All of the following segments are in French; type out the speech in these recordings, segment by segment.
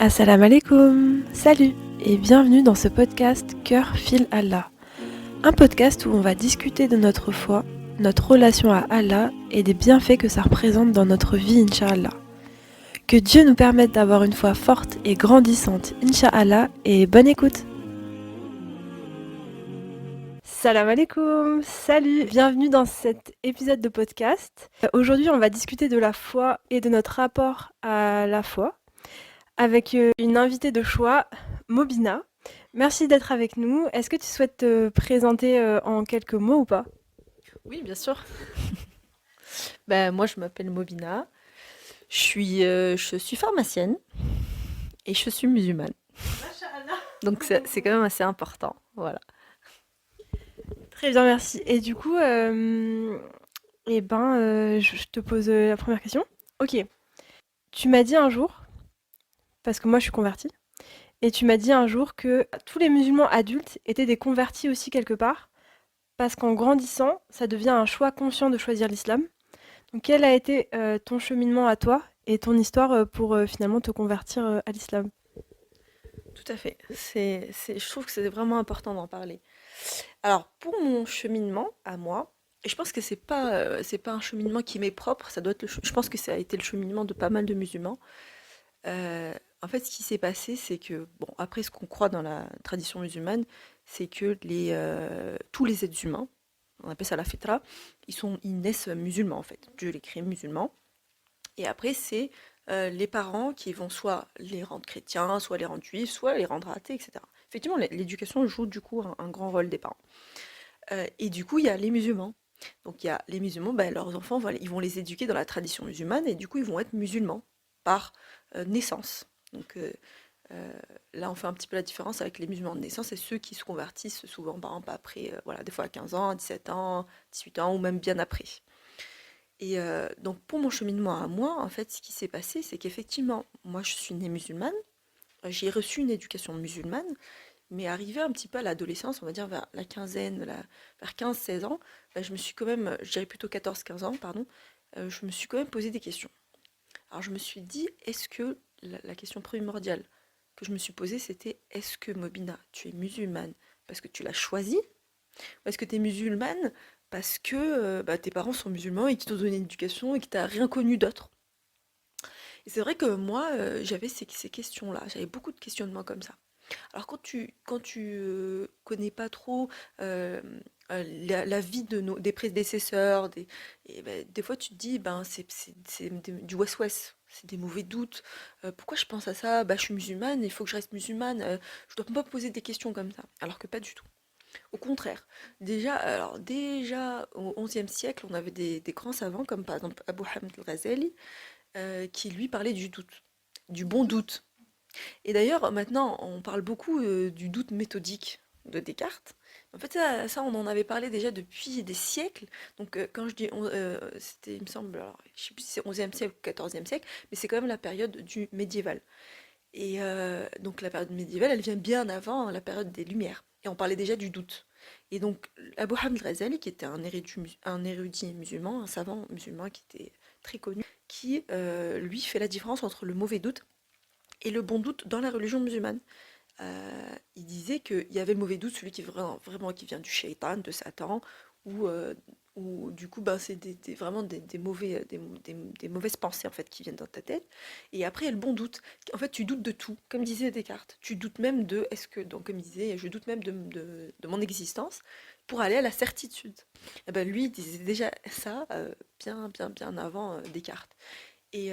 Assalamu alaikum, salut et bienvenue dans ce podcast Cœur fil Allah. Un podcast où on va discuter de notre foi, notre relation à Allah et des bienfaits que ça représente dans notre vie, Inch'Allah. Que Dieu nous permette d'avoir une foi forte et grandissante, Inch'Allah, et bonne écoute. Salam alaikum, salut, bienvenue dans cet épisode de podcast. Aujourd'hui, on va discuter de la foi et de notre rapport à la foi avec une invitée de choix, Mobina. Merci d'être avec nous. Est-ce que tu souhaites te présenter en quelques mots ou pas? Oui, bien sûr. Moi, je m'appelle Mobina. Je suis pharmacienne et je suis musulmane. Donc, c'est quand même assez important. Voilà. Très bien, merci. Et du coup, je te pose la première question. Ok, tu m'as dit un jour, parce que moi je suis convertie, et tu m'as dit un jour que tous les musulmans adultes étaient des convertis aussi quelque part, parce qu'en grandissant, ça devient un choix conscient de choisir l'islam. Donc quel a été ton cheminement à toi et ton histoire pour finalement te convertir à l'islam? Tout à fait. Je trouve que c'est vraiment important d'en parler. Alors, pour mon cheminement à moi, et je pense que c'est pas un cheminement qui m'est propre, ça doit être je pense que ça a été le cheminement de pas mal de musulmans. En fait, ce qui s'est passé, c'est que, bon, après, ce qu'on croit dans la tradition musulmane, c'est que tous les êtres humains, on appelle ça la fitra, ils naissent musulmans, en fait. Dieu les crée musulmans. Et après, c'est les parents qui vont soit les rendre chrétiens, soit les rendre juifs, soit les rendre athées, etc. Effectivement, l'éducation joue du coup un grand rôle des parents. Et du coup, il y a les musulmans. Donc, il y a les musulmans, ben, leurs enfants, voilà, ils vont les éduquer dans la tradition musulmane et du coup, ils vont être musulmans par naissance. Donc, là, on fait un petit peu la différence avec les musulmans de naissance et ceux qui se convertissent souvent, par exemple, après, voilà, des fois à 15 ans, 17 ans, 18 ans ou même bien après. Et donc, pour mon cheminement à moi, en fait, ce qui s'est passé, c'est qu'effectivement, moi, je suis née musulmane, j'ai reçu une éducation musulmane, mais arrivé un petit peu à l'adolescence, on va dire vers la quinzaine, vers 15-16 ans, je me suis quand même, je dirais plutôt 14-15 ans, pardon, je me suis quand même posé des questions. Alors je me suis dit, est-ce que la question primordiale que je me suis posée, c'était est-ce que Mobina, tu es musulmane parce que tu l'as choisi, ou est-ce que tu es musulmane parce que tes parents sont musulmans et qu'ils t'ont donné une éducation et que tu n'as rien connu d'autre. Et c'est vrai que moi, j'avais ces questions-là, j'avais beaucoup de questionnements comme ça. Alors quand tu connais pas trop la vie des prédécesseurs, des fois tu te dis, ben du west-west, c'est des mauvais doutes. Pourquoi je pense à ça? Bah, je suis musulmane, il faut que je reste musulmane. Je dois pas me poser des questions comme ça. Alors que pas du tout. Au contraire. Déjà au XIe siècle, on avait des grands savants, comme par exemple Abu Hamid al-Ghazali, qui lui parlait du doute, du bon doute. Et d'ailleurs, maintenant, on parle beaucoup du doute méthodique de Descartes. En fait, ça, on en avait parlé déjà depuis des siècles. Donc, quand je dis, c'était, il me semble, alors, je sais plus si c'est 11e siècle ou 14e siècle, mais c'est quand même la période du médiéval. Et donc, la période médiévale, elle vient bien avant la période des Lumières. Et on parlait déjà du doute. Et donc, Abu Hamid Ghazali, qui était un érudit musulman, un savant musulman qui était très connu, qui, lui, fait la différence entre le mauvais doute et le bon doute dans la religion musulmane. Il disait qu'il y avait le mauvais doute, celui qui vraiment qui vient du shaitan, de Satan, ou du coup ben, c'est vraiment des des mauvaises pensées en fait qui viennent dans ta tête. Et après il y a le bon doute. En fait tu doutes de tout, comme disait Descartes. Tu doutes même de, est-ce que, donc comme il disait, je doute même de mon existence pour aller à la certitude. Et ben lui il disait déjà ça bien avant Descartes. Et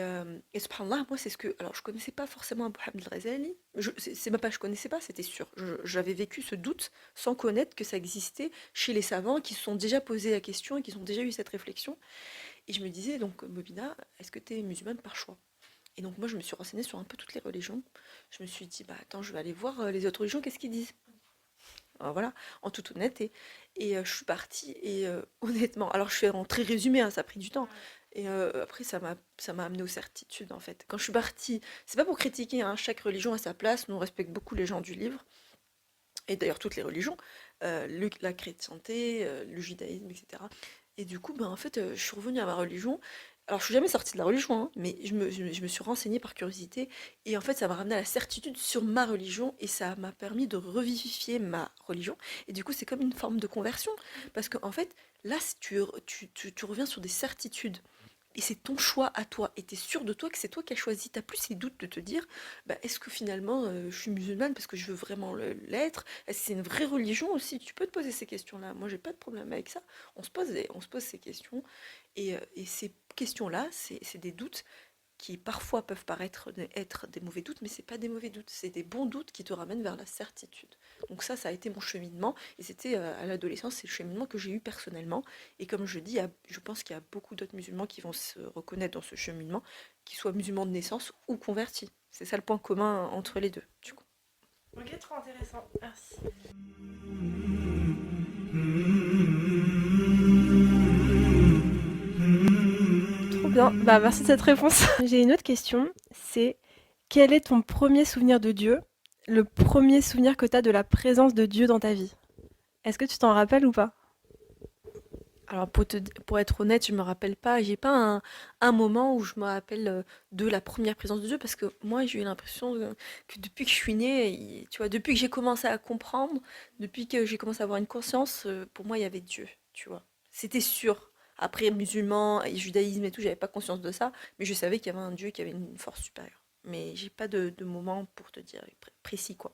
subhanallah, moi, c'est ce que. Alors, je connaissais pas forcément Abu Hamid al-Ghazali. C'est même pas je connaissais pas, c'était sûr. J'avais vécu ce doute sans connaître que ça existait chez les savants qui se sont déjà posé la question et qui ont déjà eu cette réflexion. Et je me disais, donc, Mobina, est-ce que tu es musulmane par choix? Et donc, moi, je me suis renseignée sur un peu toutes les religions. Je me suis dit, bah attends, je vais aller voir les autres religions, qu'est-ce qu'ils disent? Alors, voilà, en toute honnêteté. Et je suis partie, et honnêtement, alors je fais en très résumé, hein, ça a pris du temps. Et après, ça m'a amené aux certitudes, en fait. Quand je suis partie, c'est pas pour critiquer, hein, chaque religion a sa place, nous on respecte beaucoup les gens du livre, et d'ailleurs toutes les religions, la chrétienté, le judaïsme, etc. Et du coup, ben, en fait, je suis revenue à ma religion, Alors, je suis jamais sortie de la religion, hein, mais je me suis renseignée par curiosité et en fait, ça m'a ramené à la certitude sur ma religion et ça m'a permis de revivifier ma religion et du coup, c'est comme une forme de conversion parce qu'en fait, là, si tu reviens sur des certitudes et c'est ton choix à toi et tu es sûr de toi que c'est toi qui as choisi. Tu plus ces doutes de te dire, bah, est-ce que finalement, je suis musulmane parce que je veux vraiment l'être? Est-ce que c'est une vraie religion aussi? Tu peux te poser ces questions-là. Moi, j'ai pas de problème avec ça. On se pose ces questions et ces questions-là, c'est des doutes qui parfois peuvent paraître être des mauvais doutes, mais c'est pas des mauvais doutes, c'est des bons doutes qui te ramènent vers la certitude. Donc ça a été mon cheminement, et c'était à l'adolescence, c'est le cheminement que j'ai eu personnellement. Et comme je dis, je pense qu'il y a beaucoup d'autres musulmans qui vont se reconnaître dans ce cheminement, qu'ils soient musulmans de naissance ou convertis. C'est ça le point commun entre les deux, du coup. Ok, trop intéressant. Merci. Trop bien. Bah, merci de cette réponse. J'ai une autre question. C'est quel est ton premier souvenir de Dieu? Le premier souvenir que tu as de la présence de Dieu dans ta vie? Est-ce que tu t'en rappelles ou pas? Alors pour être honnête, je me rappelle pas, j'ai pas un moment où je me rappelle de la première présence de Dieu parce que moi j'ai eu l'impression que depuis que je suis née, tu vois, depuis que j'ai commencé à comprendre, depuis que j'ai commencé à avoir une conscience, pour moi il y avait Dieu, tu vois. C'était sûr. Après musulman et judaïsme et tout, j'avais pas conscience de ça, mais je savais qu'il y avait un Dieu qui avait une force supérieure. Mais j'ai pas de moment pour te dire précis quoi.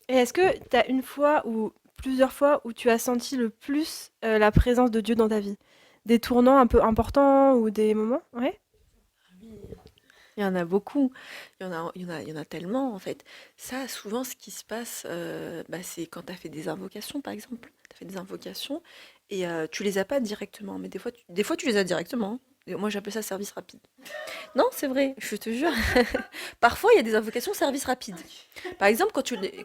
Et est-ce que tu as une fois ou plusieurs fois où tu as senti le plus la présence de Dieu dans ta vie? Des tournants un peu importants ou des moments? Ouais. Il y en a beaucoup, il y en a tellement en fait. Ça, souvent, ce qui se passe, bah, c'est quand tu as fait des invocations, par exemple. Tu as fait des invocations et tu les as pas directement, mais des fois tu les as directement, hein. Et moi, j'appelle ça service rapide. Non, c'est vrai, je te jure. Parfois, il y a des invocations service rapide. Par exemple, quand tu les...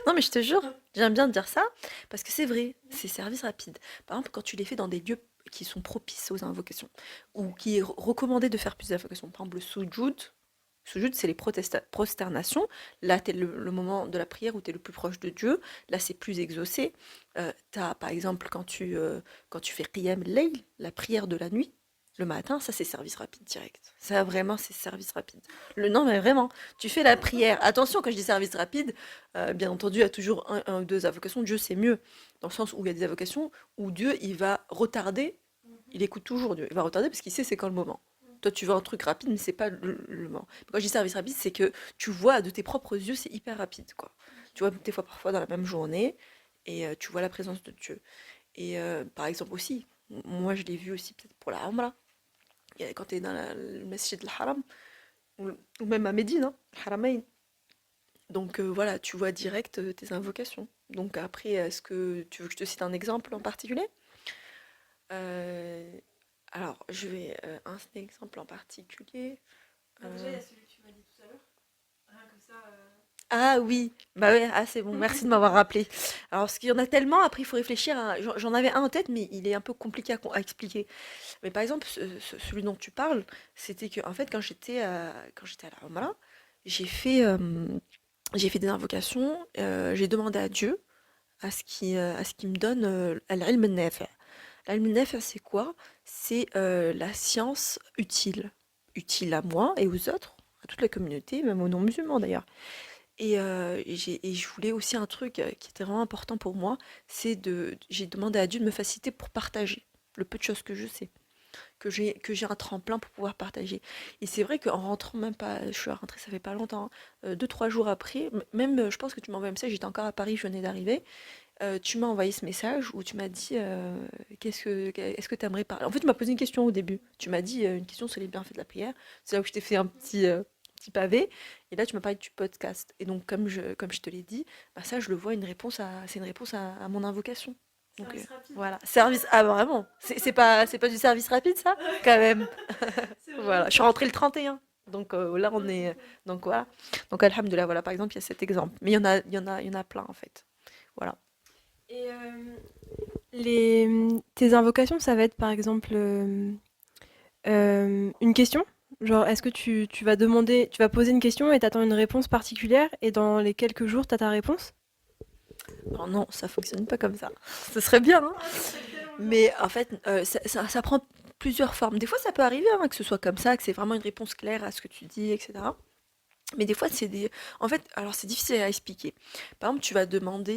Non, mais je te jure, j'aime bien dire ça parce que c'est vrai, c'est service rapide. Par exemple, quand tu les fais dans des lieux qui sont propices aux invocations ou qui est recommandé de faire plus d'invocations. Par exemple, le sujoud. Sujoud, c'est les prosternations. Là, tu es le moment de la prière où tu es le plus proche de Dieu. Là, c'est plus exaucé. T'as, par exemple, quand tu fais Qiyam Layl, la prière de la nuit, le matin, ça c'est service rapide direct. Ça vraiment c'est service rapide. Non mais vraiment, tu fais la prière. Attention quand je dis service rapide, bien entendu il y a toujours un ou deux invocations. Dieu c'est mieux dans le sens où il y a des invocations où Dieu il va retarder. Il écoute toujours Dieu. Il va retarder parce qu'il sait c'est quand le moment. Toi tu veux un truc rapide mais c'est pas le moment. Quand je dis service rapide c'est que tu vois de tes propres yeux c'est hyper rapide quoi. Tu vois des fois parfois dans la même journée et tu vois la présence de Dieu. Et par exemple aussi, moi je l'ai vu aussi peut-être pour la Umrah quand tu es dans le Masjid al-Haram, ou même à Médine, hein, Haramain. Donc voilà, tu vois direct tes invocations. Donc après, est-ce que tu veux que je te cite un exemple en particulier? Euh, alors, je vais un exemple en particulier. Bah, déjà, il y Euh, a celui que tu m'as dit tout à l'heure. Rien que ça. Ah oui, bah ouais, ah c'est bon, merci de m'avoir rappelé. Alors, parce qu'il y en a tellement, après il faut réfléchir J'en avais un en tête, mais il est un peu compliqué à expliquer. Mais par exemple, celui dont tu parles, c'était que, en fait, quand j'étais à la Umrah, j'ai fait, euh, j'ai fait des invocations, j'ai demandé à Dieu à ce qu'il me donne al-ilm al-nafi'. L'ilm al-nafi', c'est quoi? C'est la science utile. Utile à moi et aux autres, à toute la communauté, même aux non-musulmans d'ailleurs. Et je voulais aussi un truc qui était vraiment important pour moi, j'ai demandé à Dieu de me faciliter pour partager le peu de choses que je sais, que j'ai un tremplin pour pouvoir partager. Et c'est vrai qu'en rentrant, même pas, je suis rentrée, ça fait pas longtemps, hein, 2, 3 jours après, même, je pense que tu m'as envoyé un message, j'étais encore à Paris, je venais d'arriver, tu m'as envoyé ce message où tu m'as dit, est-ce que tu aimerais parler? En fait, tu m'as posé une question au début. Tu m'as dit une question sur les bienfaits de la prière. C'est là où je t'ai fait un petit pavé. Et là, tu m'as parlé du podcast. Et donc, comme je te l'ai dit, bah, ça, je le vois, c'est une réponse à mon invocation. Donc, Service rapide. voilà. Service. Ah, vraiment. C'est pas du service rapide, ça? Quand même. C'est Voilà. vraiment Je suis ça. rentrée le 31. Donc là, on Ok, est. cool. Donc voilà. Donc, alhamdoulilah, voilà, par exemple, il y a cet exemple. Mais il y en a plein, en fait. Voilà. Et tes invocations, ça va être par exemple une question? Genre, est-ce que tu vas demander, tu vas poser une question et t'attends une réponse particulière et dans les quelques jours, t'as ta réponse? Alors non, ça fonctionne pas comme ça. Ce serait bien, hein. Ah, ce serait tellement bien. Mais en fait, ça prend plusieurs formes. Des fois, ça peut arriver hein, que ce soit comme ça, que c'est vraiment une réponse claire à ce que tu dis, etc. Mais des fois, c'est des. En fait, alors c'est difficile à expliquer. Par exemple, tu vas demander,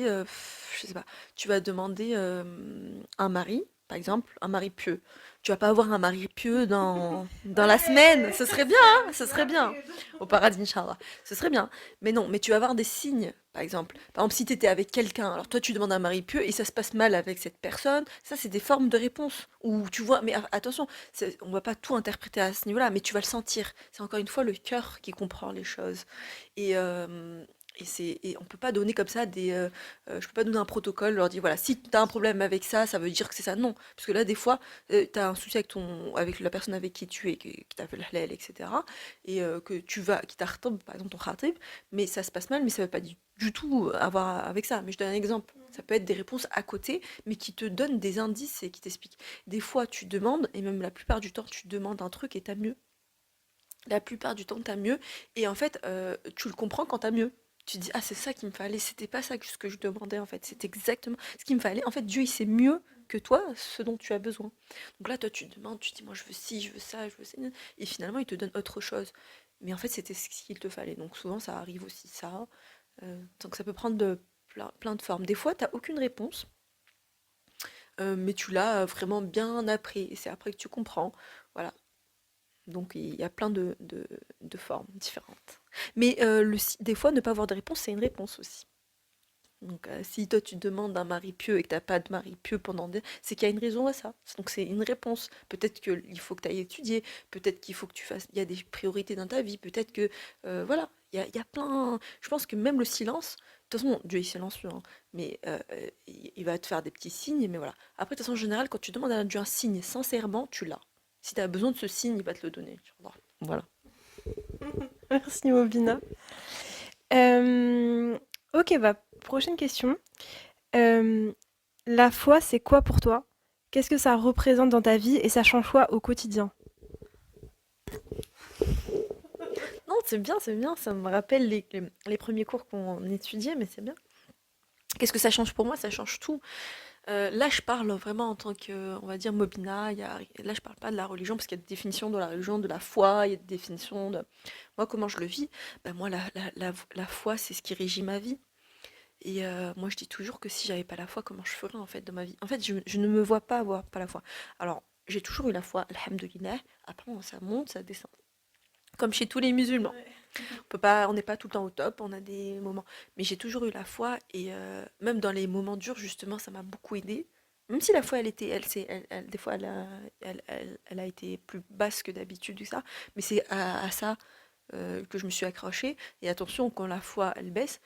je sais pas, tu vas demander un mari, par exemple, un mari pieux. Tu vas pas avoir un mari pieux dans la semaine. Ce serait bien, hein, ce serait bien. Au paradis, Inch'Allah. Ce serait bien. Mais non, mais tu vas avoir des signes, par exemple. Par exemple, si tu étais avec quelqu'un, alors toi, tu demandes un mari pieux et ça se passe mal avec cette personne, ça, c'est des formes de réponse. Ou tu vois, mais attention, on va pas tout interpréter à ce niveau-là, mais tu vas le sentir. C'est encore une fois le cœur qui comprend les choses. Et, et on peut pas donner comme ça je peux pas donner un protocole, leur dire voilà, si tu as un problème avec ça, ça veut dire que c'est ça. Non, parce que là, des fois, tu as un souci avec la personne avec qui tu es, qui t'a fait le halal, etc. Et que tu vas, qui t'a khatab, par exemple ton khatib, mais ça se passe mal, mais ça veut pas du tout avoir avec ça. Mais je donne un exemple. Ça peut être des réponses à côté, mais qui te donnent des indices et qui t'expliquent. Des fois, tu demandes, et même la plupart du temps, tu demandes un truc et t'as mieux. La plupart du temps, t'as mieux. Et en fait, tu le comprends quand t'as mieux. Tu te dis, ah, c'est ça qu'il me fallait. C'était pas ça ce que je demandais, en fait. C'est exactement ce qu'il me fallait. En fait, Dieu, il sait mieux que toi ce dont tu as besoin. Donc là, toi, tu demandes, tu te dis, moi, je veux ci, je veux ça, je veux ça. Et finalement, il te donne autre chose. Mais en fait, c'était ce qu'il te fallait. Donc souvent, ça arrive aussi, ça. Donc ça peut prendre plein de formes. Des fois, t'as aucune réponse, mais tu l'as vraiment bien appris. Et c'est après que tu comprends. Voilà. Donc il y a plein de formes différentes. Mais des fois, ne pas avoir de réponse, c'est une réponse aussi. Donc si toi tu demandes un mari pieux et que t'as pas de mari pieux c'est qu'il y a une raison à ça. Donc c'est une réponse. Peut-être qu'il faut que tu ailles étudier, peut-être qu'il faut que tu fasses. Il y a des priorités dans ta vie, peut-être que. Voilà, il y a plein. Je pense que même le silence. De toute façon, Dieu est silencieux, hein, mais il va te faire des petits signes, mais voilà. Après, de toute façon, en général, quand tu demandes à Dieu un signe sincèrement, tu l'as. Si tu as besoin de ce signe, il va te le donner. Voilà. Merci Mobina. Euh, ok, bah, prochaine question. Euh, la foi, c'est quoi pour toi? Qu'est-ce que ça représente dans ta vie et ça change quoi au quotidien? Non, c'est bien, ça me rappelle les premiers cours qu'on étudiait, mais c'est bien. Qu'est-ce que ça change pour moi? Ça change tout. Là, je parle vraiment en tant que, on va dire, Mobina. Là, je parle pas de la religion, parce qu'il y a des définitions de la religion, de la foi, il y a des définitions de... Moi, comment je le vis? Ben, moi, la foi, c'est ce qui régit ma vie. Et moi, je dis toujours que si j'avais pas la foi, comment je ferais, en fait, dans ma vie? En fait, je ne me vois pas avoir pas la foi. Alors, j'ai toujours eu la foi, alhamdoulilah. Après, ça monte, ça descend. Comme chez tous les musulmans. On n'est pas tout le temps au top, on a des moments. Mais j'ai toujours eu la foi et même dans les moments durs, justement, ça m'a beaucoup aidé. Même si la foi, des fois, elle a été plus basse que d'habitude, tout ça. Mais c'est à ça que je me suis accrochée. Et attention, quand la foi, elle baisse,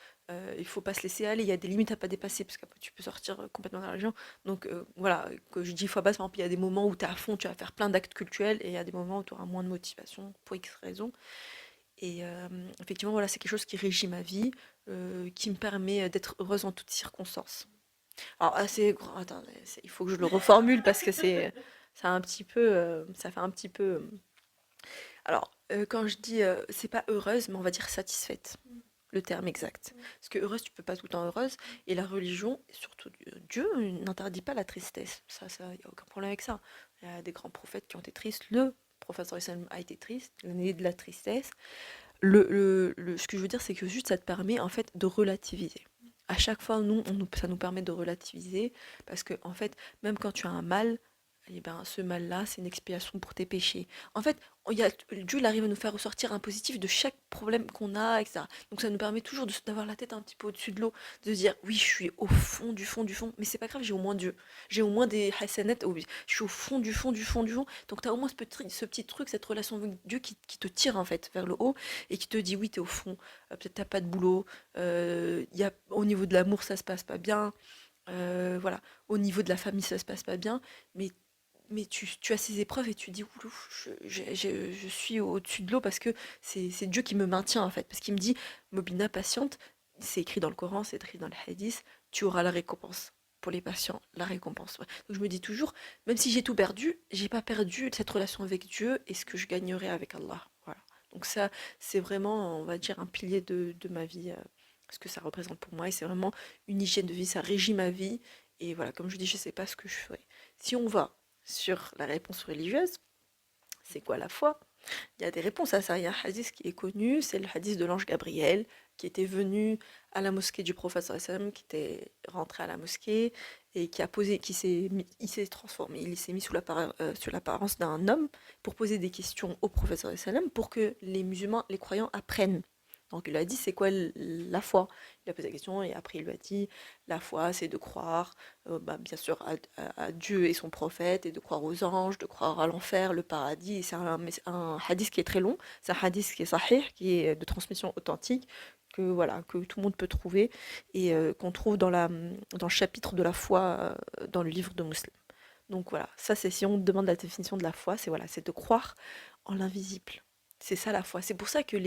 il faut pas se laisser aller. Il y a des limites à pas dépasser parce qu'après, tu peux sortir complètement de la religion. Donc voilà, que je dis foi basse, par exemple, il y a des moments où tu es à fond, tu vas faire plein d'actes cultuels et il y a des moments où tu auras moins de motivation pour X raisons. Et effectivement, voilà, c'est quelque chose qui régit ma vie, qui me permet d'être heureuse en toutes circonstances. Alors, assez grand, attends, il faut que je le reformule parce que ça fait un petit peu. Alors, quand je dis, c'est pas heureuse, mais on va dire satisfaite, le terme exact. Parce que heureuse, tu peux pas tout le temps heureuse, et la religion, et surtout Dieu, n'interdit pas la tristesse. Ça, il y a aucun problème avec ça. Il y a des grands prophètes qui ont été tristes. Le prophète sallallahu alayhi wa sallam a été triste, il a né de la tristesse. Ce que je veux dire, c'est que juste ça te permet en fait de relativiser. À chaque fois, ça nous permet de relativiser parce que en fait, même quand tu as un mal, eh ben, ce mal-là, c'est une expiation pour tes péchés. En fait, Dieu il arrive à nous faire ressortir un positif de chaque problème qu'on a, etc. Donc ça nous permet toujours d'avoir la tête un petit peu au-dessus de l'eau, de se dire oui, je suis au fond du fond du fond, mais c'est pas grave, j'ai au moins Dieu. J'ai au moins des hasanat, oui, je suis au fond du fond du fond du fond. Donc tu as au moins ce petit truc, cette relation avec Dieu qui te tire en fait vers le haut et qui te dit oui, t'es au fond, peut-être t'as pas de boulot, au niveau de l'amour ça se passe pas bien, voilà, au niveau de la famille ça se passe pas bien, mais tu as ces épreuves et tu dis oulou, je suis au-dessus de l'eau parce que c'est Dieu qui me maintient en fait, parce qu'il me dit Mobina patiente, c'est écrit dans le Coran, c'est écrit dans le Hadith, tu auras la récompense. Pour les patients, la récompense. Ouais. Donc je me dis toujours, même si j'ai tout perdu, j'ai pas perdu cette relation avec Dieu et ce que je gagnerai avec Allah. Voilà. Donc ça, c'est vraiment, on va dire, un pilier de ma vie, ce que ça représente pour moi. Et c'est vraiment une hygiène de vie, ça régit ma vie. Et voilà, comme je dis, je sais pas ce que je ferai. Si on va sur la réponse religieuse, c'est quoi la foi? Il y a des réponses à ça. Il y a un hadith qui est connu, c'est le hadith de l'ange Gabriel, qui était venu à la mosquée du prophète sallallahu alayhi wa sallam, qui était rentré à la mosquée et qui a posé, il s'est transformé, il s'est mis sous l'apparence d'un homme pour poser des questions au prophète sallallahu alayhi wa sallam pour que les musulmans, les croyants apprennent. Donc il lui a dit c'est quoi la foi? Il a posé la question et après il lui a dit la foi c'est de croire bien sûr à Dieu et son prophète et de croire aux anges, de croire à l'enfer, le paradis. Et c'est un hadith qui est très long, c'est un hadith qui est sahih, qui est de transmission authentique, que voilà, que tout le monde peut trouver et qu'on trouve dans le chapitre de la foi dans le livre de Muslim. Donc voilà, ça c'est si on demande la définition de la foi, c'est voilà, c'est de croire en l'invisible. C'est ça la foi. C'est pour ça que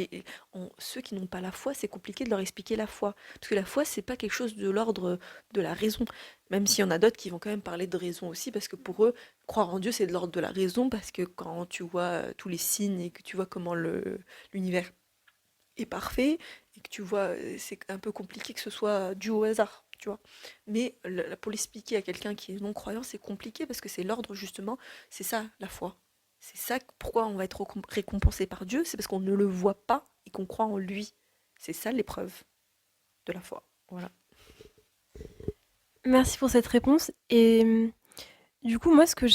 ceux qui n'ont pas la foi, c'est compliqué de leur expliquer la foi. Parce que la foi, c'est pas quelque chose de l'ordre de la raison. Même s'il y en a d'autres qui vont quand même parler de raison aussi, parce que pour eux, croire en Dieu, c'est de l'ordre de la raison, parce que quand tu vois tous les signes et que tu vois comment l'univers est parfait, et que tu vois, c'est un peu compliqué que ce soit dû au hasard. Tu vois. Mais pour l'expliquer à quelqu'un qui est non-croyant, c'est compliqué parce que c'est l'ordre justement, c'est ça la foi. C'est ça pourquoi on va être récompensé par Dieu, c'est parce qu'on ne le voit pas et qu'on croit en lui. C'est ça l'épreuve de la foi. Voilà. Merci pour cette réponse. Et du coup, moi, ce que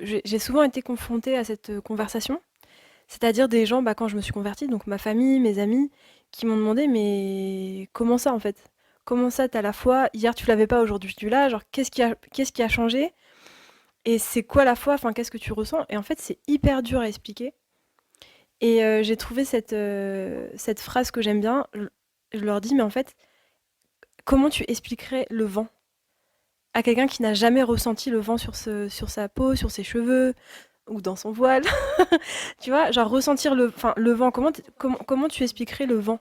j'ai souvent été confrontée à cette conversation, c'est-à-dire des gens, bah, quand je me suis convertie, donc ma famille, mes amis, qui m'ont demandé, mais comment ça en fait? Comment ça, t'as la foi? Hier tu l'avais pas, aujourd'hui tu l'as. Genre, qu'est-ce qui a changé? Et c'est quoi la foi? Enfin, qu'est-ce que tu ressens? Et en fait, c'est hyper dur à expliquer. Et j'ai trouvé cette phrase que j'aime bien. Je leur dis, mais en fait, comment tu expliquerais le vent à quelqu'un qui n'a jamais ressenti le vent sur sa peau, sur ses cheveux ou dans son voile? Tu vois, genre ressentir le vent, comment tu expliquerais le vent?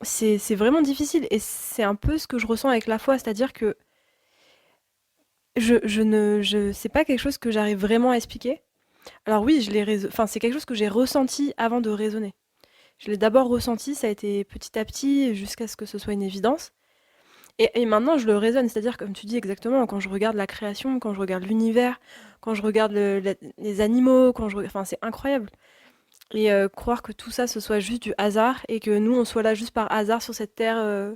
C'est vraiment difficile et c'est un peu ce que je ressens avec la foi, c'est-à-dire que c'est pas quelque chose que j'arrive vraiment à expliquer. Alors oui, enfin, c'est quelque chose que j'ai ressenti avant de raisonner. Je l'ai d'abord ressenti, ça a été petit à petit jusqu'à ce que ce soit une évidence. Et maintenant, je le raisonne, c'est-à-dire, comme tu dis exactement, quand je regarde la création, quand je regarde l'univers, quand je regarde les animaux, enfin, c'est incroyable. Et croire que tout ça, ce soit juste du hasard et que nous, on soit là juste par hasard sur cette terre,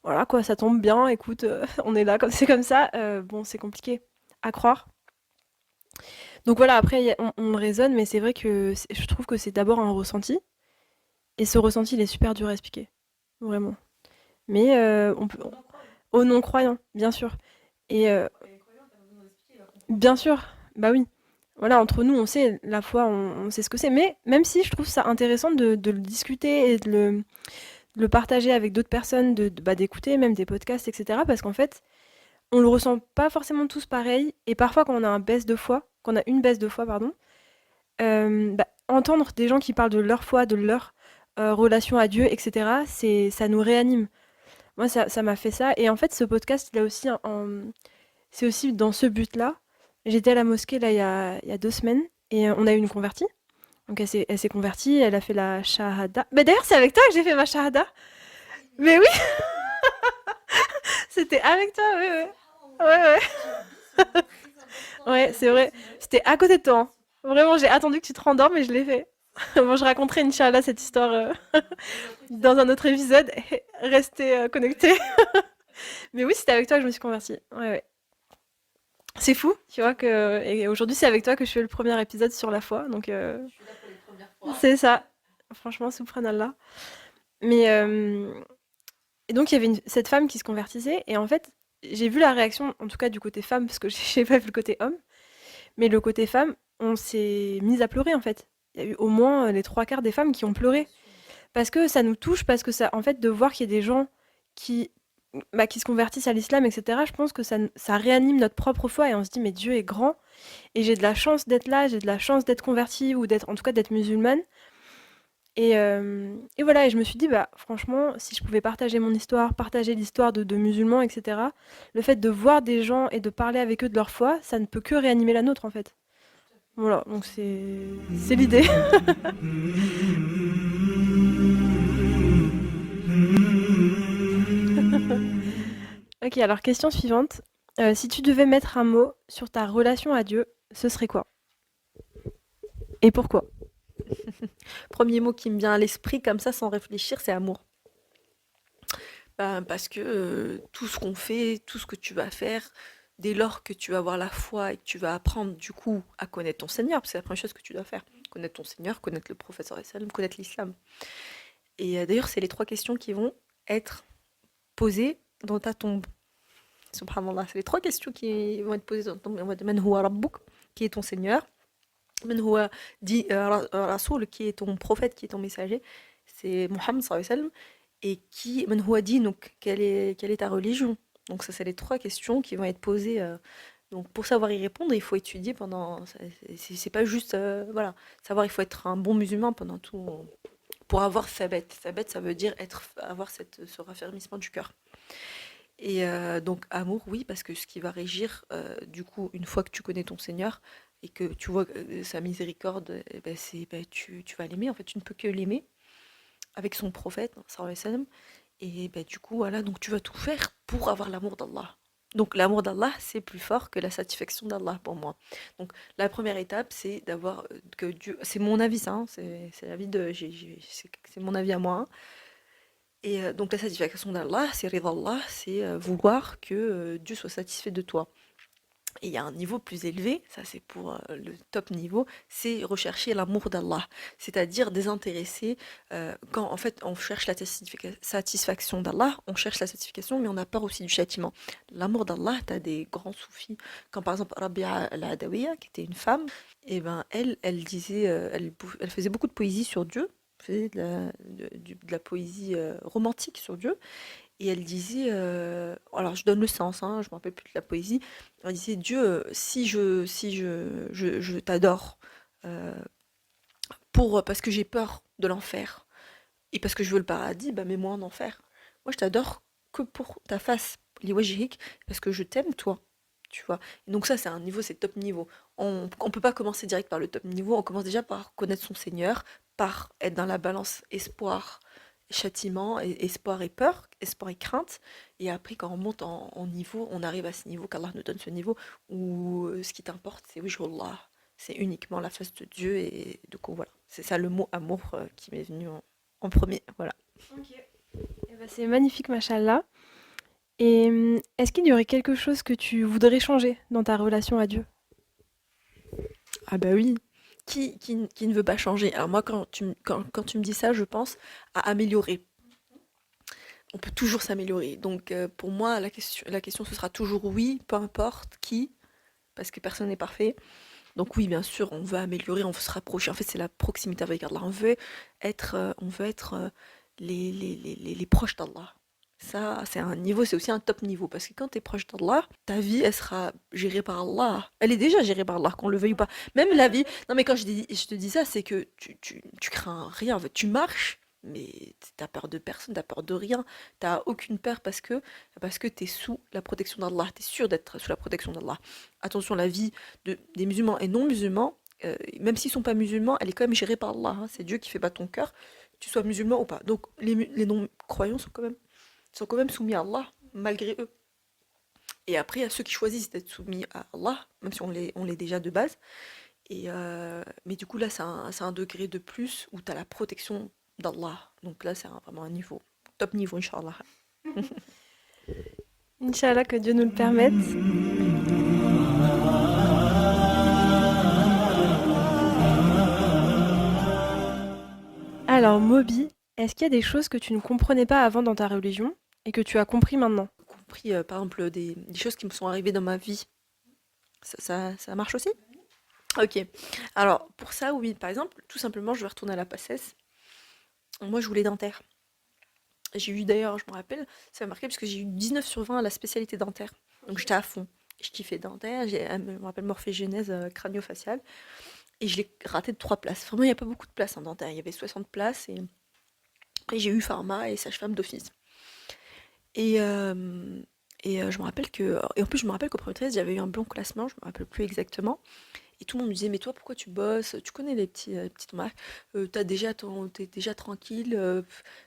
voilà quoi, ça tombe bien, écoute, on est là, comme c'est comme ça, bon, c'est compliqué à croire. Donc voilà, après, on raisonne, mais c'est vrai que je trouve que c'est d'abord un ressenti. Et ce ressenti, il est super dur à expliquer, vraiment. Mais on peut, aux non-croyants, bien sûr. Et bien sûr, bah oui. Voilà, entre nous, on sait, la foi, on sait ce que c'est. Mais même si je trouve ça intéressant de le discuter et de le partager avec d'autres personnes, bah, d'écouter même des podcasts, etc. Parce qu'en fait, on le ressent pas forcément tous pareil. Et parfois, quand on a quand on a une baisse de foi, pardon, bah, entendre des gens qui parlent de leur foi, de leur relation à Dieu, etc., ça nous réanime. Moi, ça m'a fait ça. Et en fait, ce podcast, il a aussi c'est aussi dans ce but-là. J'étais à la mosquée, là, il y a 2 semaines, et on a eu une convertie. Donc, elle s'est convertie, elle a fait la shahada. Mais d'ailleurs, c'est avec toi que j'ai fait ma shahada. Mais oui, c'était avec toi, oui, oui. Ouais, ouais. Ouais, c'est vrai. C'était à côté de toi, hein. Vraiment, j'ai attendu que tu te rendormes et je l'ai fait. Bon, je raconterai, Inch'Allah, cette histoire dans un autre épisode. Restez connectés. Mais oui, c'était avec toi que je me suis convertie. Ouais, ouais. C'est fou, tu vois, et aujourd'hui, c'est avec toi que je fais le premier épisode sur la foi. Donc, c'est ça. Franchement, subhanallah. Mais, et donc, il y avait cette femme qui se convertissait. Et en fait, j'ai vu la réaction, en tout cas du côté femme, parce que j'ai pas vu le côté homme. Mais le côté femme, on s'est mis à pleurer, en fait. Il y a eu au moins les 3 quarts des femmes qui ont pleuré. Parce que ça nous touche, parce que ça, en fait, de voir qu'il y a des gens qui, bah, qui se convertissent à l'islam, etc., je pense que ça réanime notre propre foi et on se dit, mais Dieu est grand et j'ai de la chance d'être là, j'ai de la chance d'être convertie ou d'être, en tout cas, d'être musulmane. Et voilà, et je me suis dit, bah, franchement, si je pouvais partager mon histoire, partager l'histoire de musulmans, etc., le fait de voir des gens et de parler avec eux de leur foi, ça ne peut que réanimer la nôtre, en fait. Voilà, donc c'est l'idée. Ok, alors question suivante. Si tu devais mettre un mot sur ta relation à Dieu, ce serait quoi? Et pourquoi? Premier mot qui me vient à l'esprit comme ça sans réfléchir, c'est amour. Ben, parce que tout ce qu'on fait, tout ce que tu vas faire, dès lors que tu vas avoir la foi et que tu vas apprendre du coup à connaître ton Seigneur, parce que c'est la première chose que tu dois faire, connaître ton Seigneur, connaître le prophète sallallahu alayhi wa sallam, connaître l'islam. Et d'ailleurs, c'est les trois questions qui vont être posées dans ta tombe. Subhanallah, c'est les trois questions qui vont être posées dans ta tombe. On va dire, Man huwa rabbuk, qui est ton Seigneur. Man huwa Rasoul, qui est ton prophète, qui est ton messager. C'est Muhammad sallallahu alayhi wa sallam. Et qui, Man huwa dinuk, quelle est ta religion? Donc ça, c'est les trois questions qui vont être posées. Donc pour savoir y répondre, il faut étudier pendant. C'est pas juste, voilà, savoir. Il faut être un bon musulman pendant tout. Pour avoir thabet. Thabet, ça veut dire avoir ce raffermissement du cœur. Et donc amour, oui, parce que ce qui va régir, du coup, une fois que tu connais ton Seigneur et que tu vois sa miséricorde, ben, tu vas l'aimer. En fait, tu ne peux que l'aimer avec son prophète, sallallahu alayhi wa sallam. Et ben, du coup, voilà, donc tu vas tout faire pour avoir l'amour d'Allah. Donc l'amour d'Allah, c'est plus fort que la satisfaction d'Allah pour moi. Donc la première étape, c'est d'avoir que Dieu, c'est mon avis ça, hein, c'est l'avis de, c'est mon avis à moi, hein. Et donc la satisfaction d'Allah, c'est ridallah, c'est vouloir que Dieu soit satisfait de toi. Et il y a un niveau plus élevé, ça c'est pour le top niveau, c'est rechercher l'amour d'Allah, c'est-à-dire désintéressé. Quand en fait on cherche la satisfaction d'Allah, on cherche la satisfaction, mais on a peur aussi du châtiment. L'amour d'Allah, tu as des grands soufis, comme par exemple Rabia al-Adawiya, qui était une femme, et ben elle disait, elle faisait beaucoup de poésie sur Dieu, faisait de la poésie romantique sur Dieu. Et elle disait, alors je donne le sens, hein, je me rappelle plus de la poésie. Elle disait Dieu, si je t'adore euh, parce que j'ai peur de l'enfer et parce que je veux le paradis, bah mets-moi en enfer. Moi je t'adore que pour ta face, liwajhik, parce que je t'aime toi, tu vois. Et donc ça c'est un niveau, c'est top niveau. On peut pas commencer direct par le top niveau, on commence déjà par connaître son Seigneur, par être dans la balance espoir châtiment, espoir et peur, espoir et crainte. Et après, quand on monte en niveau, on arrive à ce niveau, qu'Allah nous donne ce niveau, où ce qui t'importe, c'est wajhullah. C'est uniquement la face de Dieu. Et du coup, voilà. C'est ça le mot amour qui m'est venu en premier. Voilà. Ok. Eh ben, c'est magnifique, machallah. Et est-ce qu'il y aurait quelque chose que tu voudrais changer dans ta relation à Dieu? Ah bah oui. Qui ne veut pas changer? Alors moi, quand tu me dis ça, je pense à améliorer. On peut toujours s'améliorer. Donc pour moi, la question, ce sera toujours oui, peu importe qui, parce que personne n'est parfait. Donc oui, bien sûr, on veut améliorer, on veut se rapprocher. En fait, c'est la proximité avec Allah. On veut être les proches d'Allah. Ça, c'est un niveau, c'est aussi un top niveau. Parce que quand tu es proche d'Allah, ta vie, elle sera gérée par Allah. Elle est déjà gérée par Allah, qu'on le veuille ou pas. Même la vie. Non, mais quand je te dis ça, c'est que tu crains rien. En fait, tu marches, mais t'as peur de personne, t'as peur de rien. T'as aucune peur parce que tu es sous la protection d'Allah. Tu es sûr d'être sous la protection d'Allah. Attention, la vie des musulmans et non musulmans, même s'ils sont pas musulmans, elle est quand même gérée par Allah, hein. C'est Dieu qui fait battre ton cœur, que tu sois musulman ou pas. Donc les non-croyants sont quand même soumis à Allah, malgré eux. Et après, il y a ceux qui choisissent d'être soumis à Allah, même si on l'est déjà de base. Mais du coup, là, c'est un degré de plus où tu as la protection d'Allah. Donc là, c'est vraiment un niveau, top niveau, Inch'Allah. Inch'Allah, que Dieu nous le permette. Alors, Moby, est-ce qu'il y a des choses que tu ne comprenais pas avant dans ta religion et que tu as compris maintenant? Compris, par exemple, des choses qui me sont arrivées dans ma vie. Ça marche aussi? Ok. Alors, pour ça, oui, par exemple, tout simplement, je vais retourner à la PACES. Moi, je voulais dentaire. J'ai eu d'ailleurs, je me rappelle, ça m'a marqué parce que j'ai eu 19 sur 20 à la spécialité dentaire. Donc, j'étais à fond. Je kiffais dentaire. Je me rappelle morphégénèse crânio-faciale. Et je l'ai raté de 3 places. Vraiment, il n'y a pas beaucoup de places en dentaire. Il y avait 60 places. Et après, j'ai eu pharma et sage-femme d'office. Et, je me rappelle que. Et en plus, je me rappelle qu'au premier trimestre, j'avais eu un bon classement. Je me rappelle plus exactement. Et tout le monde me disait, mais toi, pourquoi tu bosses? Tu connais les petites remarques. T'es déjà tranquille.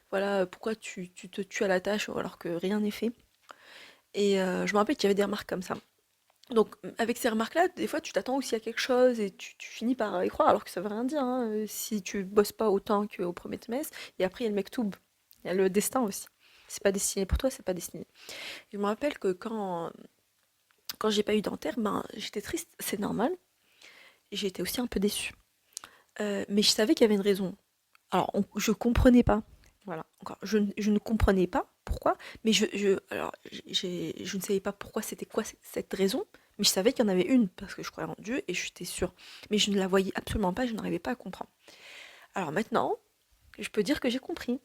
Voilà, pourquoi tu te tues à la tâche alors que rien n'est fait? Et je me rappelle qu'il y avait des remarques comme ça. Donc, avec ces remarques-là, des fois, tu t'attends aussi à quelque chose et tu finis par y croire, alors que ça veut rien dire, hein, si tu bosses pas autant qu'au premier trimestre. Et après, il y a le mektoub, il y a le destin aussi. C'est pas destiné pour toi, c'est pas destiné. Et je me rappelle que quand j'ai pas eu dentaire, ben, j'étais triste, c'est normal. Et j'ai été aussi un peu déçue. Mais je savais qu'il y avait une raison. Alors, je comprenais pas. Voilà, encore, je ne comprenais pas pourquoi, mais alors, je ne savais pas pourquoi c'était quoi cette raison, mais je savais qu'il y en avait une, parce que je croyais en Dieu et j'étais sûre. Mais je ne la voyais absolument pas, je n'arrivais pas à comprendre. Alors maintenant, je peux dire que j'ai compris.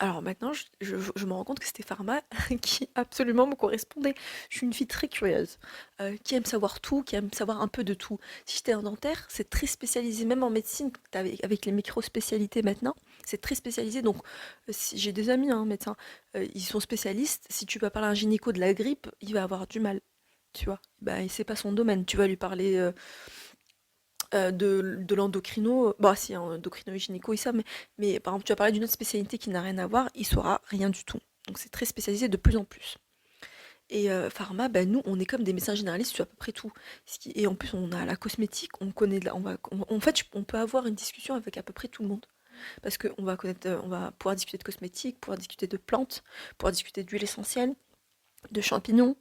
Alors maintenant, je me rends compte que c'était Pharma qui absolument me correspondait. Je suis une fille très curieuse, qui aime savoir tout, qui aime savoir un peu de tout. Si j'étais en dentaire, c'est très spécialisé, même en médecine, avec les micro-spécialités maintenant, c'est très spécialisé. Donc, si j'ai des amis, hein, médecins, ils sont spécialistes. Si tu vas parler à un gynéco de la grippe, il va avoir du mal, tu vois. Bah, c'est pas son domaine. Tu vas lui parler de l'endocrino, bah si, hein, endocrino et gynéco et ça, mais par exemple, tu vas parler d'une autre spécialité qui n'a rien à voir, il saura rien du tout. Donc c'est très spécialisé de plus en plus. Et pharma, bah, nous, on est comme des médecins généralistes sur à peu près tout. Et en plus, on a la cosmétique, on connaît en fait, on peut avoir une discussion avec à peu près tout le monde. Parce qu'on va connaître, on va pouvoir discuter de cosmétiques, pouvoir discuter de plantes, pouvoir discuter d'huile essentielle, de champignons,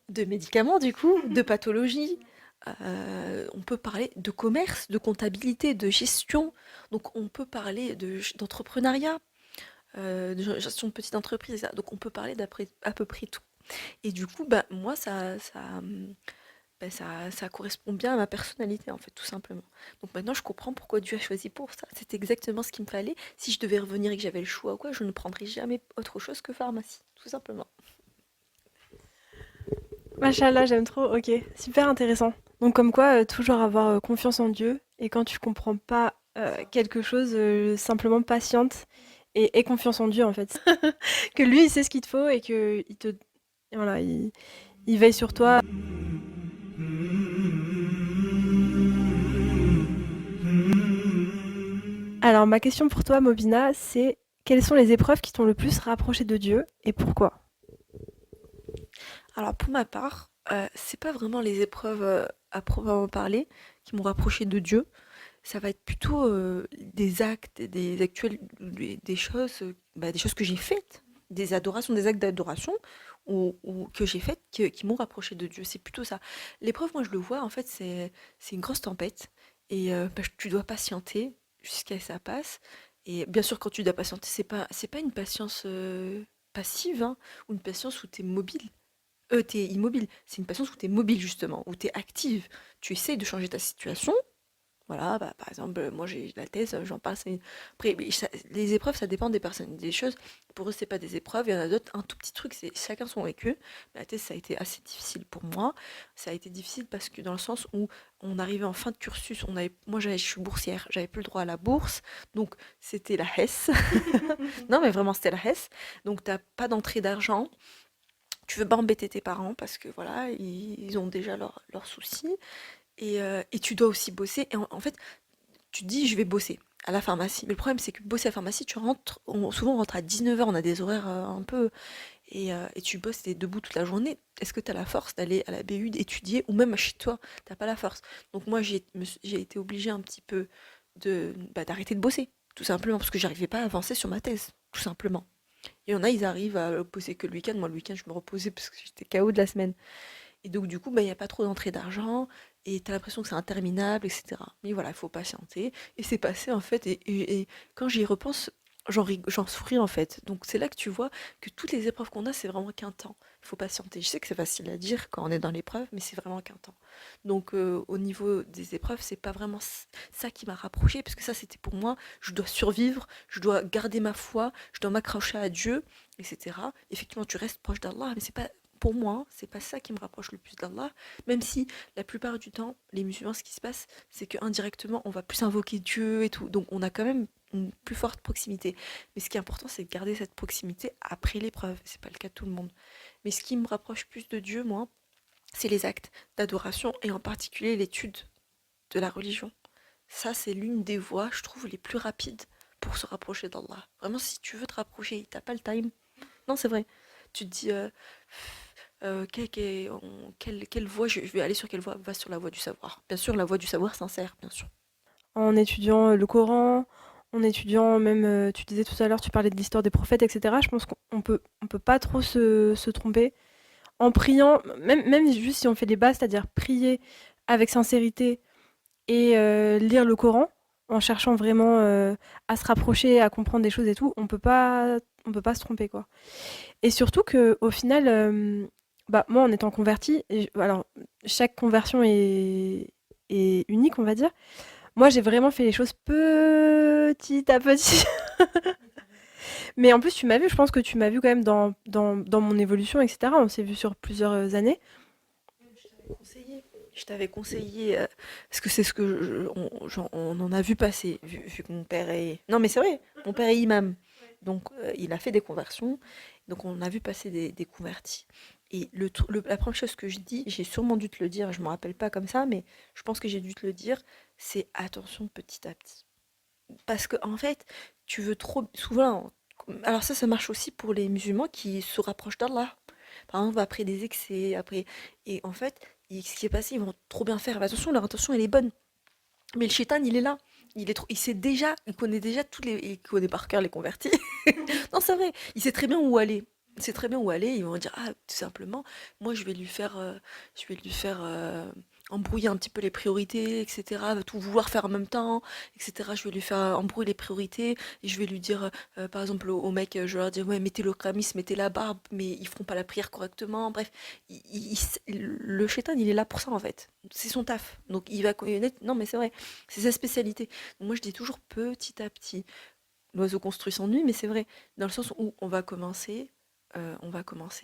de médicaments du coup, de pathologies. On peut parler de commerce, de comptabilité, de gestion. Donc on peut parler d'entrepreneuriat, de gestion de petite entreprise, etc. Donc on peut parler d'après à peu près tout. Et du coup, bah, moi, ça correspond bien à ma personnalité, en fait, tout simplement. Donc maintenant, je comprends pourquoi Dieu a choisi pour ça. C'est exactement ce qu'il me fallait. Si je devais revenir et que j'avais le choix ou quoi, je ne prendrais jamais autre chose que pharmacie, tout simplement. Machallah, j'aime trop. Ok, super intéressant. Donc comme quoi, toujours avoir confiance en Dieu et quand tu comprends pas quelque chose, simplement patiente et aie confiance en Dieu en fait. Que lui, il sait ce qu'il te faut et que voilà, il veille sur toi. Alors ma question pour toi, Mobina, c'est quelles sont les épreuves qui t'ont le plus rapproché de Dieu et pourquoi? Alors pour ma part, c'est pas vraiment les épreuves, à proprement parler qui m'ont rapproché de Dieu. Ça va être plutôt, des actes, des choses, bah, des choses que j'ai faites, des adorations, des actes d'adoration ou que j'ai faites qui m'ont rapproché de Dieu. C'est plutôt ça. L'épreuve, moi je le vois en fait, c'est une grosse tempête et bah, tu dois patienter jusqu'à ce que ça passe et bien sûr quand tu dois patienter, c'est pas une patience, passive, hein, ou une patience où tu es mobile. Tu immobile. C'est une patience où tu es mobile justement, où tu es active. Tu essayes de changer ta situation. Voilà, bah, par exemple, moi j'ai la thèse, j'en parle. Après, mais les épreuves, ça dépend des personnes. Des choses, pour eux, c'est pas des épreuves. Il y en a d'autres, un tout petit truc, c'est chacun son vécu. La thèse, ça a été assez difficile pour moi. Ça a été difficile parce que dans le sens où on arrivait en fin de cursus, je suis boursière, j'avais plus le droit à la bourse, donc c'était la Hesse. Non, mais vraiment, c'était la Hesse. Donc t'as pas d'entrée d'argent. Tu veux pas embêter tes parents parce que voilà, ils ont déjà leurs soucis. Et tu dois aussi bosser. Et en fait, tu te dis, je vais bosser à la pharmacie. Mais le problème, c'est que bosser à la pharmacie, souvent on rentre à 19h, on a des horaires un peu. Et tu bosses, t'es debout toute la journée. Est-ce que tu as la force d'aller à la BU, d'étudier, ou même chez toi, t'as pas la force. Donc moi, j'ai été obligée un petit peu d'arrêter de bosser, tout simplement, parce que j'arrivais pas à avancer sur ma thèse, tout simplement. Il y en a, ils arrivent à bosser que le week-end. Moi, le week-end, je me reposais parce que j'étais KO de la semaine. Et donc, du coup, bah, il n'y a pas trop d'entrée d'argent et tu as l'impression que c'est interminable, etc. Mais voilà, il faut patienter. Et c'est passé, en fait. Et quand j'y repense, j'en souris, en fait. Donc, c'est là que tu vois que toutes les épreuves qu'on a, c'est vraiment qu'un temps. Il faut patienter. Je sais que c'est facile à dire quand on est dans l'épreuve, mais c'est vraiment qu'un temps. Donc, au niveau des épreuves, c'est pas vraiment ça qui m'a rapproché, parce que ça, c'était pour moi, je dois survivre, je dois garder ma foi, je dois m'accrocher à Dieu, etc. Effectivement, tu restes proche d'Allah, mais c'est pas pour moi, c'est pas ça qui me rapproche le plus d'Allah, même si la plupart du temps, les musulmans, ce qui se passe, c'est que indirectement, on va plus invoquer Dieu et tout. Donc on a quand même une plus forte proximité. Mais ce qui est important, c'est de garder cette proximité après l'épreuve. C'est pas le cas de tout le monde. Mais ce qui me rapproche plus de Dieu, moi, c'est les actes d'adoration et en particulier l'étude de la religion. Ça, c'est l'une des voies, je trouve, les plus rapides pour se rapprocher d'Allah. Vraiment, si tu veux te rapprocher, t'as pas le time. Non, c'est vrai. Tu te dis, quelle voie je vais aller sur quelle voie? Va sur la voie du savoir. Bien sûr, la voie du savoir sincère, bien sûr. En étudiant le Coran, en étudiant même, tu disais tout à l'heure, tu parlais de l'histoire des prophètes, etc. Je pense qu'on peut pas trop se tromper. En priant, même juste si on fait les bases, c'est-à-dire prier avec sincérité et lire le Coran, en cherchant vraiment à se rapprocher, à comprendre des choses et tout, on peut pas se tromper, quoi. Et surtout que au final, bah, moi, en étant convertie, alors chaque conversion est unique, on va dire. Moi, j'ai vraiment fait les choses petit à petit. Mais en plus, tu m'as vu, je pense que tu m'as vu quand même dans mon évolution, etc. On s'est vu sur plusieurs années. Conseillé. Je t'avais conseillé, parce que c'est ce que on en a vu passer, vu que mon père est... Non mais c'est vrai, mon père est imam. Donc il a fait des conversions, donc on a vu passer des convertis. Et la première chose que je dis, j'ai sûrement dû te le dire, je ne me rappelle pas comme ça, mais je pense que j'ai dû te le dire, c'est attention petit à petit. Parce que en fait, tu veux trop... Souvent, alors ça marche aussi pour les musulmans qui se rapprochent d'Allah. Par exemple, après des excès, après... Et en fait, ce qui est passé, ils vont trop bien faire. Mais attention, leur intention, elle est bonne. Mais le shaitan, il est là. Il sait déjà, il connaît déjà il connaît par cœur les convertis. Non, c'est vrai. Il sait très bien où aller. Il sait très bien où aller. Ils vont dire, ah, tout simplement, moi, je vais lui faire embrouiller un petit peu les priorités, etc. Va tout vouloir faire en même temps, etc. Je vais lui faire embrouiller les priorités. Et je vais lui dire, par exemple, au mec, je vais leur dire, ouais, mettez le camis, mettez la barbe, mais ils feront pas la prière correctement. Bref, le shaitan, il est là pour ça, en fait. C'est son taf. Donc, il va connaître. Non, mais c'est vrai. C'est sa spécialité. Donc, moi, je dis toujours petit à petit. L'oiseau construit son nid, mais c'est vrai, dans le sens où on va commencer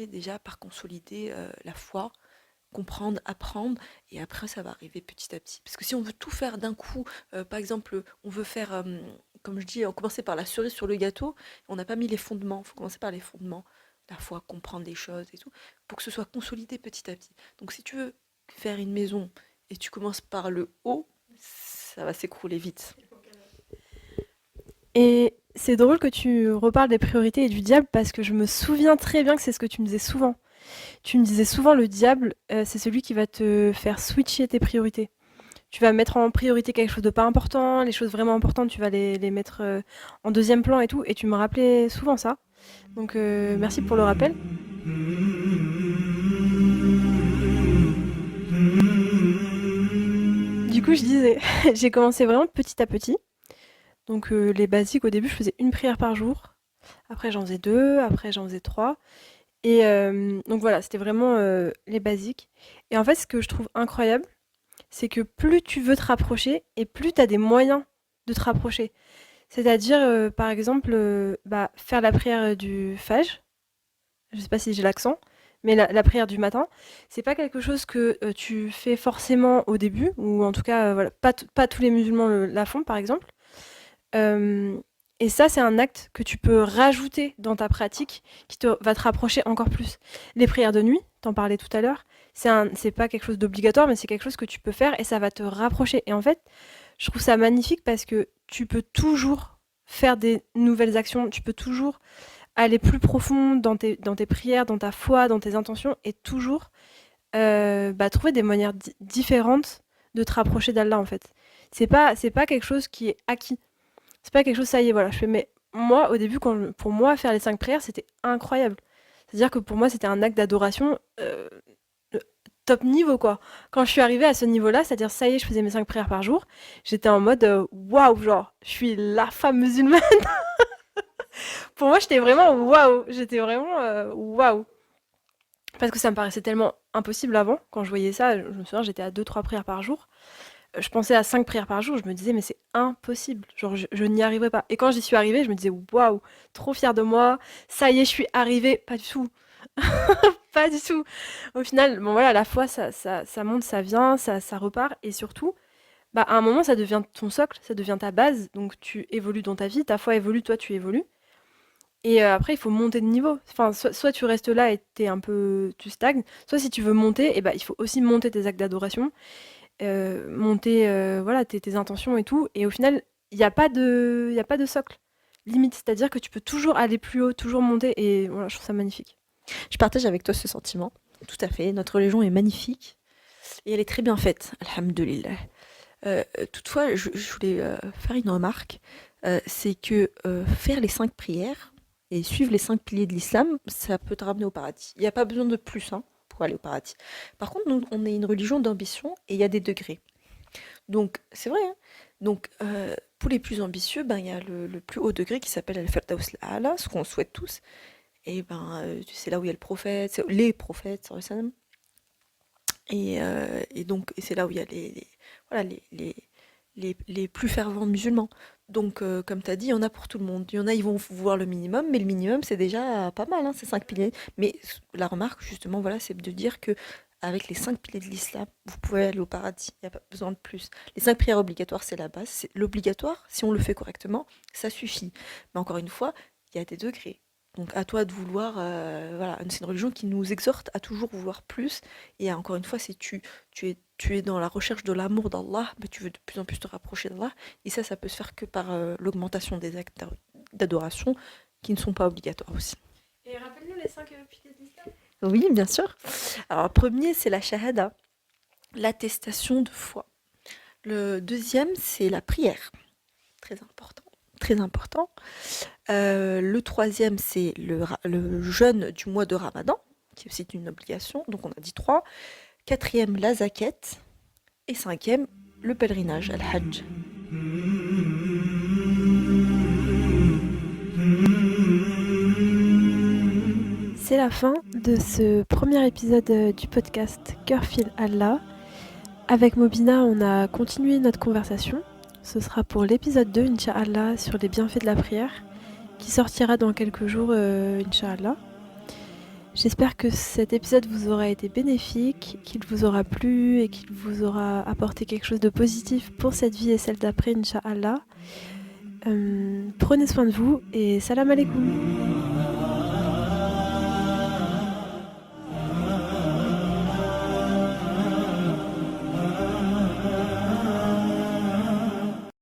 déjà par consolider la foi, comprendre, apprendre, et après ça va arriver petit à petit. Parce que si on veut tout faire d'un coup, par exemple, on veut faire, comme je dis, on commencer par la cerise sur le gâteau, on n'a pas mis les fondements, il faut commencer par les fondements, la foi, comprendre des choses et tout, pour que ce soit consolidé petit à petit. Donc si tu veux faire une maison et tu commences par le haut, ça va s'écrouler vite. Et c'est drôle que tu reparles des priorités et du diable parce que je me souviens très bien que c'est ce que tu me disais souvent. Tu me disais souvent le diable, c'est celui qui va te faire switcher tes priorités. Tu vas mettre en priorité quelque chose de pas important, les choses vraiment importantes, tu vas les mettre en deuxième plan et tout. Et tu me rappelais souvent ça. Donc merci pour le rappel. Du coup, je disais, j'ai commencé vraiment petit à petit. Donc les basiques, au début, je faisais une prière par jour. Après, j'en faisais deux. Après, j'en faisais trois. Et donc voilà, c'était vraiment les basiques. Et en fait, ce que je trouve incroyable, c'est que plus tu veux te rapprocher et plus tu as des moyens de te rapprocher. C'est-à-dire, par exemple, bah, faire la prière du Fajr. Je sais pas si j'ai l'accent, mais la prière du matin, c'est pas quelque chose que tu fais forcément au début, ou en tout cas, voilà, pas tous les musulmans la font, par exemple. Euh, et ça, c'est un acte que tu peux rajouter dans ta pratique va te rapprocher encore plus. Les prières de nuit, t'en parlais tout à l'heure, c'est pas quelque chose d'obligatoire, mais c'est quelque chose que tu peux faire et ça va te rapprocher. Et en fait, je trouve ça magnifique parce que tu peux toujours faire des nouvelles actions, tu peux toujours aller plus profond dans tes prières, dans ta foi, dans tes intentions et toujours bah, trouver des manières différentes de te rapprocher d'Allah en fait. C'est pas quelque chose qui est acquis. C'est pas quelque chose, ça y est, voilà, je fais. Mais moi, au début, pour moi, faire les 5 prières, c'était incroyable. C'est-à-dire que pour moi, c'était un acte d'adoration euh, top niveau, quoi. Quand je suis arrivée à ce niveau-là, c'est-à-dire, ça y est, je faisais mes 5 prières par jour, j'étais en mode waouh, genre, je suis la femme musulmane. Pour moi, j'étais vraiment waouh. J'étais vraiment waouh. Parce que ça me paraissait tellement impossible avant. Quand je voyais ça, je me souviens, j'étais à 2 3 prières par jour. Je pensais à 5 prières par jour, je me disais, mais c'est impossible. Genre, je n'y arriverai pas. Et quand j'y suis arrivée, je me disais, waouh, trop fière de moi. Ça y est, je suis arrivée. Pas du tout. Pas du tout. Au final, bon voilà, la foi, ça monte, ça vient, ça repart. Et surtout, bah, à un moment, ça devient ton socle, ça devient ta base. Donc, tu évolues dans ta vie, ta foi évolue, toi, tu évolues. Et après, il faut monter de niveau. Enfin, soit tu restes là et tu stagnes. Soit si tu veux monter, et bah, il faut aussi monter tes actes d'adoration, monter voilà, tes intentions et tout. Et au final, il y a pas de socle limite. C'est-à-dire que tu peux toujours aller plus haut, toujours monter. Et voilà, je trouve ça magnifique. Je partage avec toi ce sentiment. Tout à fait. Notre religion est magnifique et elle est très bien faite. Alhamdulillah. Toutefois, je voulais faire une remarque. C'est que faire les 5 prières et suivre les 5 piliers de l'islam, ça peut te ramener au paradis. Il n'y a pas besoin de plus hein, pour aller au paradis. Par contre, nous, on est une religion d'ambition et il y a des degrés. Donc, c'est vrai, hein. Donc, pour les plus ambitieux, ben, il y a le plus haut degré qui s'appelle Al-Firdaus al-A'la, ce qu'on souhaite tous. Et ben, c'est là où il y a le prophète, les prophètes, sallallahu alayhi wa sallam. Et donc, et c'est là où il y a voilà, les plus fervents musulmans. Donc, comme tu as dit, il y en a pour tout le monde. Il y en a, ils vont voir le minimum, mais le minimum, c'est déjà pas mal, hein, ces 5 piliers. Mais la remarque, justement, voilà, c'est de dire que avec les 5 piliers de l'islam, vous pouvez aller au paradis. Il n'y a pas besoin de plus. Les 5 prières obligatoires, c'est la base. C'est l'obligatoire, si on le fait correctement, ça suffit. Mais encore une fois, il y a des degrés. Donc à toi de vouloir, voilà, c'est une religion qui nous exhorte à toujours vouloir plus. Et encore une fois, si tu es dans la recherche de l'amour d'Allah, bah, tu veux de plus en plus te rapprocher d'Allah. Et ça peut se faire que par l'augmentation des actes d'adoration qui ne sont pas obligatoires aussi. Et rappelle-nous les 5 piliers de l'islam. Oui, bien sûr. Alors, le premier, c'est la shahada, l'attestation de foi. Le deuxième, c'est la prière. Très important. Très important. Le troisième, c'est le jeûne du mois de Ramadan, qui est aussi une obligation. Donc, on a dit 3. Quatrième, la zakat. Et cinquième, le pèlerinage, al-hajj. C'est la fin de ce premier épisode du podcast Cœur fil Allah. Avec Mobina, on a continué notre conversation. Ce sera pour l'épisode 2, Inch'Allah, sur les bienfaits de la prière, qui sortira dans quelques jours, Inch'Allah. J'espère que cet épisode vous aura été bénéfique, qu'il vous aura plu et qu'il vous aura apporté quelque chose de positif pour cette vie et celle d'après, Inch'Allah. Prenez soin de vous et salam alaikum.